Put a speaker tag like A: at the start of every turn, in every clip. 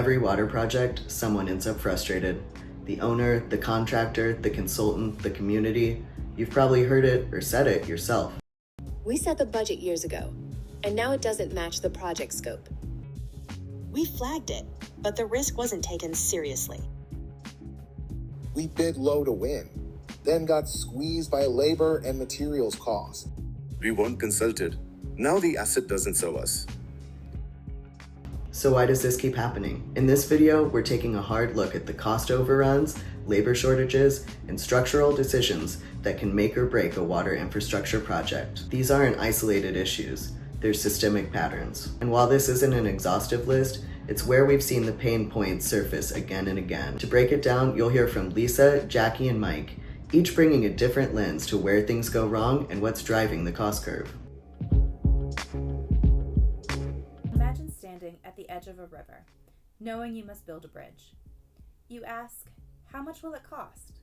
A: every water project, someone ends up frustrated. The owner, the contractor, the consultant, the community. You've probably heard it or said it yourself.
B: We set the budget years ago, and now it doesn't match the project scope.
C: We flagged it, but the risk wasn't taken seriously.
D: We bid low to win, then got squeezed by labor and materials costs.
E: We weren't consulted. Now the asset doesn't serve us.
A: So why does this keep happening? In this video, we're taking a hard look at the cost overruns, labor shortages, and structural decisions that can make or break a water infrastructure project. These aren't isolated issues, they're systemic patterns. And while this isn't an exhaustive list, it's where we've seen the pain points surface again and again. To break it down, you'll hear from Lisa, Jackie, and Mike, each bringing a different lens to where things go wrong and what's driving the cost curve.
F: Imagine standing at the edge of a river, knowing you must build a bridge. You ask, how much will it cost?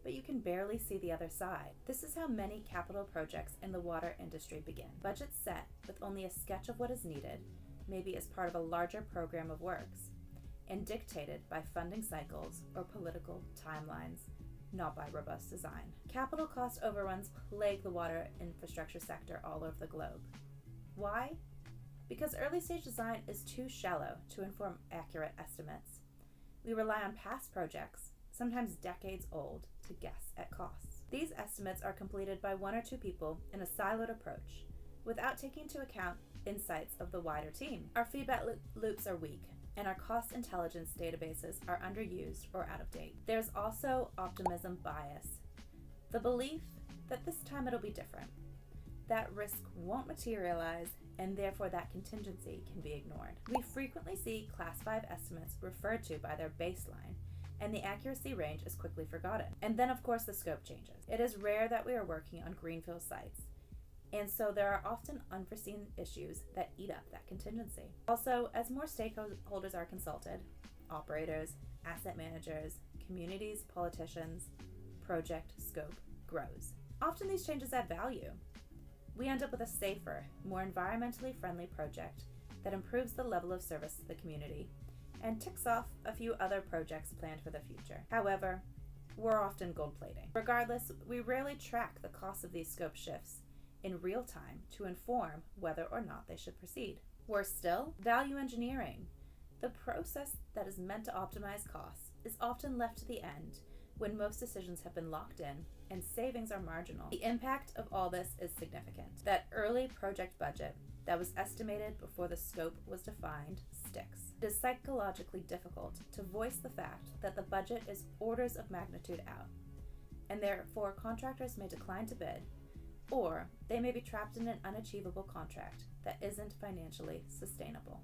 F: But you can barely see the other side. This is how many capital projects in the water industry begin. Budgets set with only a sketch of what is needed, maybe as part of a larger program of works, and dictated by funding cycles or political timelines, not by robust design. Capital cost overruns plague the water infrastructure sector all over the globe. Why? Because early stage design is too shallow to inform accurate estimates. We rely on past projects, sometimes decades old, to guess at costs. These estimates are completed by one or two people in a siloed approach, without taking into account insights of the wider team. Our feedback loops are weak, and our cost intelligence databases are underused or out of date. There's also optimism bias, the belief that this time it'll be different, that risk won't materialize, and therefore that contingency can be ignored. We frequently see Class 5 estimates referred to by their baseline, and the accuracy range is quickly forgotten. And then of course the scope changes. It is rare that we are working on greenfield sites, and so there are often unforeseen issues that eat up that contingency. Also, as more stakeholders are consulted, operators, asset managers, communities, politicians, project scope grows. Often these changes add value. We end up with a safer, more environmentally friendly project that improves the level of service to the community and ticks off a few other projects planned for the future. However, we're often gold plating. Regardless, we rarely track the cost of these scope shifts in real time to inform whether or not they should proceed. Worse still, value engineering. The process that is meant to optimize costs is often left to the end when most decisions have been locked in and savings are marginal. The impact of all this is significant. That early project budget that was estimated before the scope was defined sticks. It is psychologically difficult to voice the fact that the budget is orders of magnitude out, and therefore contractors may decline to bid, or they may be trapped in an unachievable contract that isn't financially sustainable.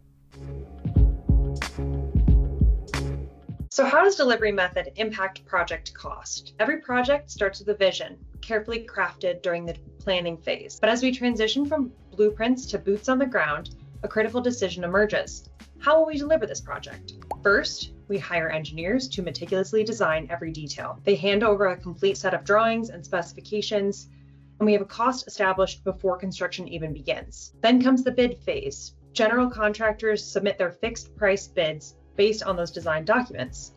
G: So how does delivery method impact project cost? Every project starts with a vision, carefully crafted during the planning phase. But as we transition from blueprints to boots on the ground, a critical decision emerges. How will we deliver this project? First, we hire engineers to meticulously design every detail. They hand over a complete set of drawings and specifications, and we have a cost established before construction even begins. Then comes the bid phase. General contractors submit their fixed price bids based on those design documents.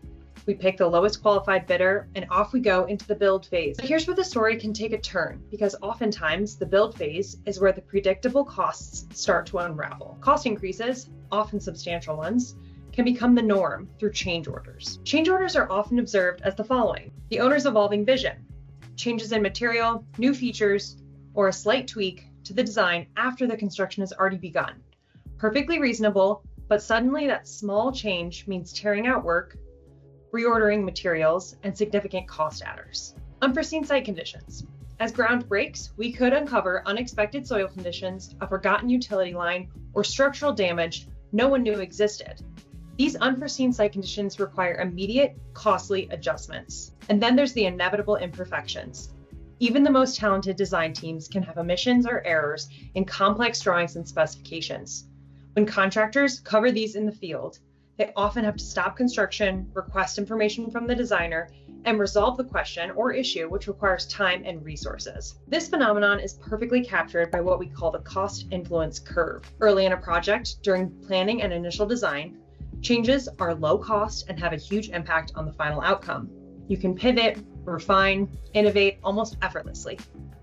G: We pick the lowest qualified bidder and off we go into the build phase. But here's where the story can take a turn, because oftentimes the build phase is where the predictable costs start to unravel. Cost increases, often substantial ones, can become the norm through change orders. Change orders are often observed as the following: the owner's evolving vision, changes in material, new features, or a slight tweak to the design after the construction has already begun. Perfectly reasonable, but suddenly that small change means tearing out work, reordering materials, and significant cost adders. Unforeseen site conditions. As ground breaks, we could uncover unexpected soil conditions, a forgotten utility line, or structural damage no one knew existed. These unforeseen site conditions require immediate, costly adjustments. And then there's the inevitable imperfections. Even the most talented design teams can have omissions or errors in complex drawings and specifications. When contractors cover these in the field, they often have to stop construction, request information from the designer, and resolve the question or issue, which requires time and resources. This phenomenon is perfectly captured by what we call the cost influence curve. Early in a project, during planning and initial design, Changes are low cost and have a huge impact on the final outcome. You can pivot, refine, innovate almost effortlessly.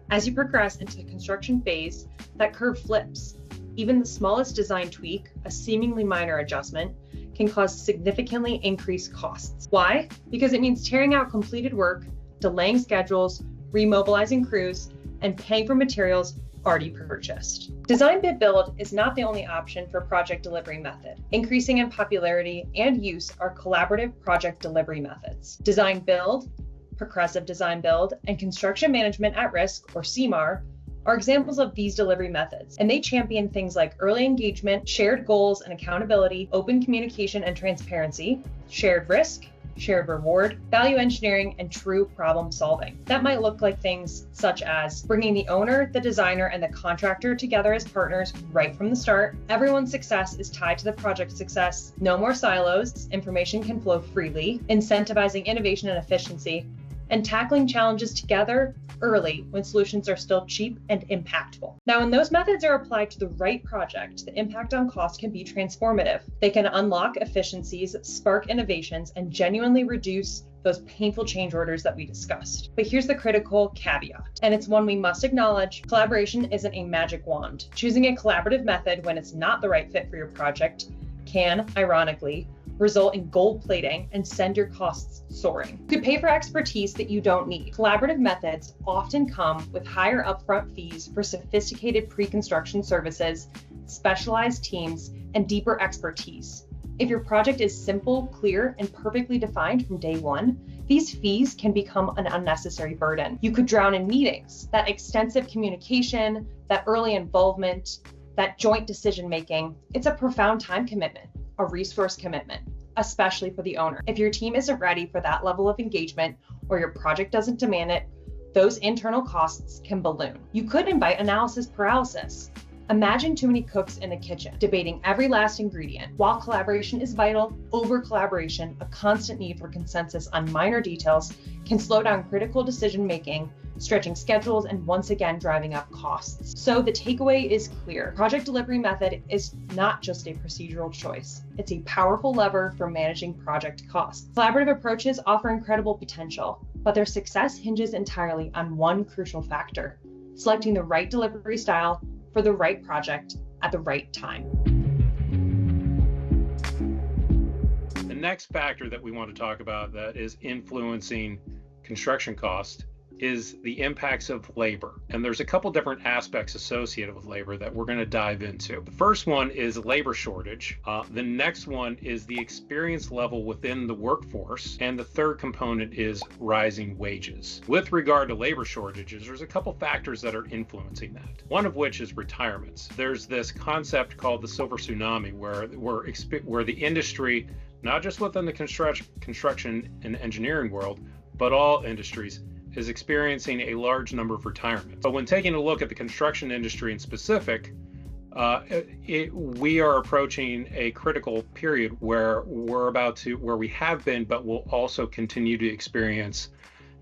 G: As you progress into the construction phase, that curve flips. Even the smallest design tweak, a seemingly minor adjustment, can cause significantly increased costs. Why? Because it means tearing out completed work, delaying schedules, remobilizing crews, and paying for materials already purchased. Design bid build is not the only option for project delivery method. Increasing in popularity and use are collaborative project delivery methods. Design build, progressive design build, and construction management at risk, or CMAR, are examples of these delivery methods, and they champion things like early engagement, shared goals and accountability, open communication and transparency, shared risk, shared reward, value engineering, and true problem solving. That might look like things such as bringing the owner, the designer, and the contractor together as partners right from the start. Everyone's success is tied to the project's success. No more silos, information can flow freely, incentivizing innovation and efficiency, and tackling challenges together early when solutions are still cheap and impactful. Now, when those methods are applied to the right project, the impact on cost can be transformative. They can unlock efficiencies, spark innovations, and genuinely reduce those painful change orders that we discussed. But here's the critical caveat, and it's one we must acknowledge: collaboration isn't a magic wand. Choosing a collaborative method when it's not the right fit for your project can, ironically, result in gold plating and send your costs soaring. You could pay for expertise that you don't need. Collaborative methods often come with higher upfront fees for sophisticated pre-construction services, specialized teams, and deeper expertise. If your project is simple, clear, and perfectly defined from day one, these fees can become an unnecessary burden. You could drown in meetings, that extensive communication, that early involvement, that joint decision-making. It's a profound time commitment, a resource commitment, especially for the owner. If your team isn't ready for that level of engagement, or your project doesn't demand it, those internal costs can balloon. You could invite analysis paralysis. Imagine too many cooks in the kitchen, debating every last ingredient. While collaboration is vital, over-collaboration, a constant need for consensus on minor details, can slow down critical decision-making, stretching schedules, and once again driving up costs. So the takeaway is clear. Project delivery method is not just a procedural choice. It's a powerful lever for managing project costs. Collaborative approaches offer incredible potential, but their success hinges entirely on one crucial factor: selecting the right delivery style for the right project at the right time.
H: The next factor that we want to talk about that is influencing construction cost is the impacts of labor. And there's a couple different aspects associated with labor that we're going to dive into. The first one is labor shortage. The next one is the experience level within the workforce. And the third component is rising wages. With regard to labor shortages, there's a couple factors that are influencing that. One of which is retirements. There's this concept called the silver tsunami where the industry, not just within the construction and engineering world, but all industries, is experiencing a large number of retirements. But when taking a look at the construction industry in specific, we are approaching a critical period where we have been, but will also continue to experience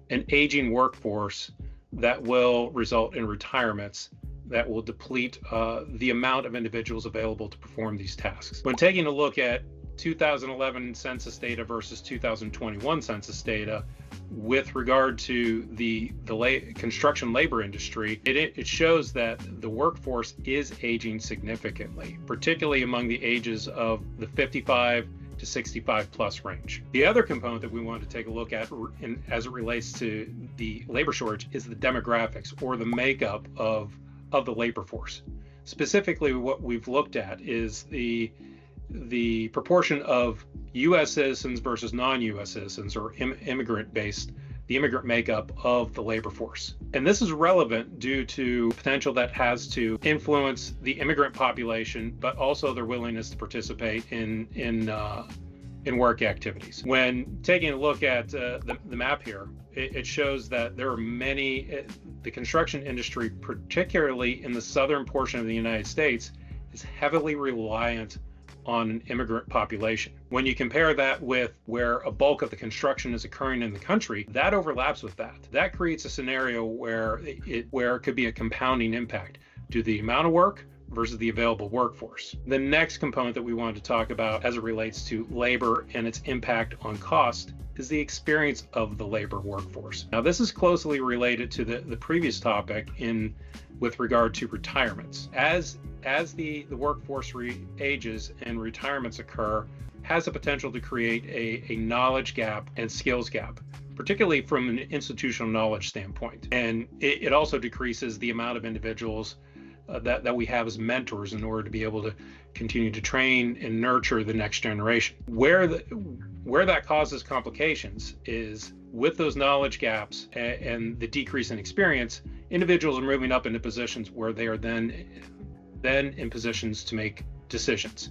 H: an aging workforce that will result in retirements that will deplete the amount of individuals available to perform these tasks. When taking a look at 2011 census data versus 2021 census data, with regard to the construction labor industry, it shows that the workforce is aging significantly, particularly among the ages of the 55 to 65 plus range. The other component that we want to take a look at as it relates to the labor shortage is the demographics, or the makeup of the labor force. Specifically, what we've looked at is the proportion of U.S. citizens versus non-U.S. citizens, or the immigrant makeup of the labor force. And this is relevant due to potential that has to influence the immigrant population, but also their willingness to participate in work activities. When taking a look at the map here, it shows that there are the construction industry, particularly in the southern portion of the United States, is heavily reliant on an immigrant population. When you compare that with where a bulk of the construction is occurring in the country, that overlaps with that. That creates a scenario where it could be a compounding impact to the amount of work, versus the available workforce. The next component that we wanted to talk about as it relates to labor and its impact on cost is the experience of the labor workforce. Now, this is closely related to the previous topic with regard to retirements. As the workforce ages and retirements occur, has the potential to create a knowledge gap and skills gap, particularly from an institutional knowledge standpoint. And it also decreases the amount of individuals that we have as mentors in order to be able to continue to train and nurture the next generation. Where that causes complications is with those knowledge gaps and the decrease in experience, individuals are moving up into positions where they are then in positions to make decisions.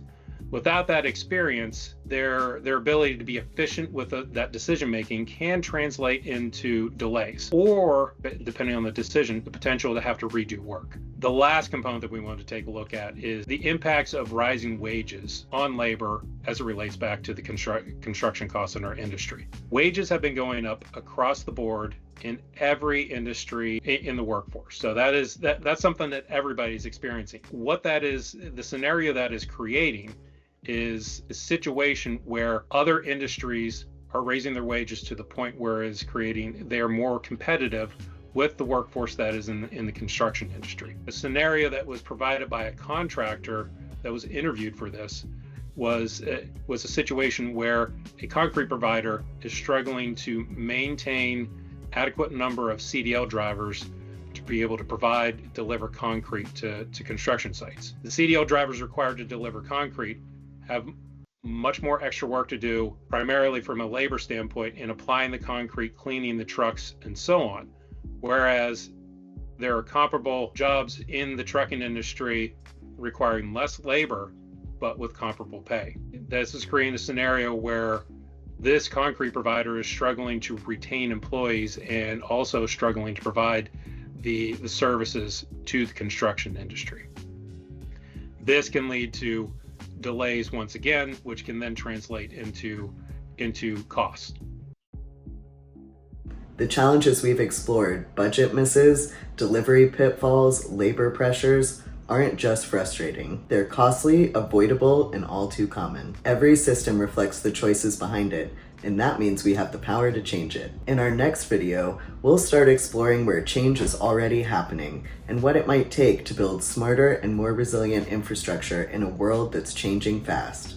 H: Without that experience, their ability to be efficient with that decision making can translate into delays, or depending on the decision, the potential to have to redo work. The last component that we want to take a look at is the impacts of rising wages on labor as it relates back to the construction costs in our industry. Wages have been going up across the board in every industry in the workforce. So that's something that everybody's experiencing. What that is, the scenario that is creating is a situation where other industries are raising their wages to the point where it's creating they're more competitive with the workforce that is in the construction industry. The scenario that was provided by a contractor that was interviewed for this was a situation where a concrete provider is struggling to maintain adequate number of CDL drivers to be able to deliver concrete to construction sites. The CDL drivers required to deliver concrete have much more extra work to do, primarily from a labor standpoint, in applying the concrete, cleaning the trucks, and so on. Whereas there are comparable jobs in the trucking industry requiring less labor, but with comparable pay. This is creating a scenario where this concrete provider is struggling to retain employees and also struggling to provide the services to the construction industry. This can lead to delays once again, which can then translate into cost.
A: The challenges we've explored, budget misses, delivery pitfalls, labor pressures, aren't just frustrating. They're costly, avoidable, and all too common. Every system reflects the choices behind it, and that means we have the power to change it. In our next video, we'll start exploring where change is already happening and what it might take to build smarter and more resilient infrastructure in a world that's changing fast.